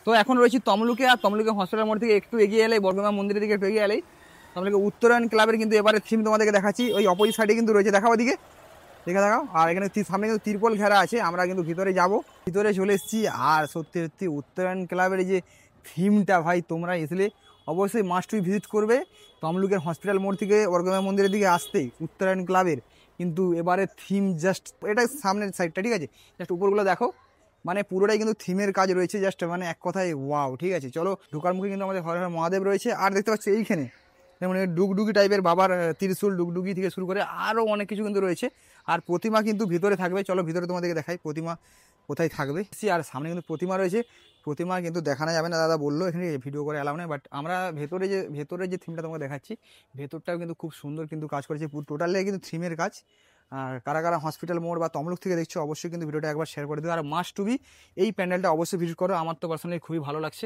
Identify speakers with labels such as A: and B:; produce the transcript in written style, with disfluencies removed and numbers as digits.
A: তো এখন রয়েছি তমলুকে, আর তমলুকে হসপিটাল মোড় থেকে একটু এগিয়ে এলেই, বর্গমা মন্দিরের দিকে একটু এগিয়ে এলেই তমলুকে উত্তরায়ণ ক্লাবের কিন্তু এবারে থিম তোমাদেরকে দেখাচ্ছি। ওই অপোজিট সাইডে কিন্তু রয়েছে, দেখাও ওদিকে, দেখে দেখাও। আর এখানে সামনে কিন্তু তিরপল ঘেরা আছে, আমরা কিন্তু ভিতরে যাব, ভিতরে চলে এসেছি। আর সত্যি সত্যি উত্তরায়ণ ক্লাবের এই যে থিমটা, ভাই তোমরা এসলে অবশ্যই মাস্ট টু ভিজিট করবে। তমলুকের হসপিটাল মোড় থেকে বর্গমা মন্দিরের দিকে আসতে উত্তরায়ণ ক্লাবের কিন্তু এবারে থিম জাস্ট, এটা সামনের সাইডটা ঠিক আছে, জাস্ট উপরগুলো দেখো, মানে পুরোটাই কিন্তু থিমের কাজ রয়েছে, জাস্ট মানে এক কথায় ওয়াও। ঠিক আছে, চলো ঢোকার মুখে কিন্তু আমাদের হর হর মহাদেব রয়েছে। আর দেখতে পাচ্ছি এইখানে যেমন ডুগডুগি টাইপের বাবার ত্রিশূল, ডুগডুগি থেকে শুরু করে আরও অনেক কিছু কিন্তু রয়েছে। আর প্রতিমা কিন্তু ভিতরে থাকবে, চলো ভিতরে তোমাদেরকে দেখাই প্রতিমা কোথায় থাকবে। আর সামনে কিন্তু প্রতিমা রয়েছে, প্রতিমা কিন্তু দেখানো যাবে না, দাদা বললো এখানে ভিডিও করে অ্যালাউ নেই। বাট আমরা ভেতরে যে থিমটা তোমাকে দেখাচ্ছি, ভেতরটাও কিন্তু খুব সুন্দর কিন্তু কাজ করেছে, পুরো টোটালি কিন্তু থিমের কাজ। আর কারা কারা হসপিটাল মোড় বা তমলুক থেকে দেখছো অবশ্যই কিন্তু ভিডিওটা একবার শেয়ার করে দেবে। আর মাস্ট টু বি এই প্যান্ডেলটা অবশ্যই ভিজিট করো, আমার তো পার্সোনালি খুবই ভালো লাগছে।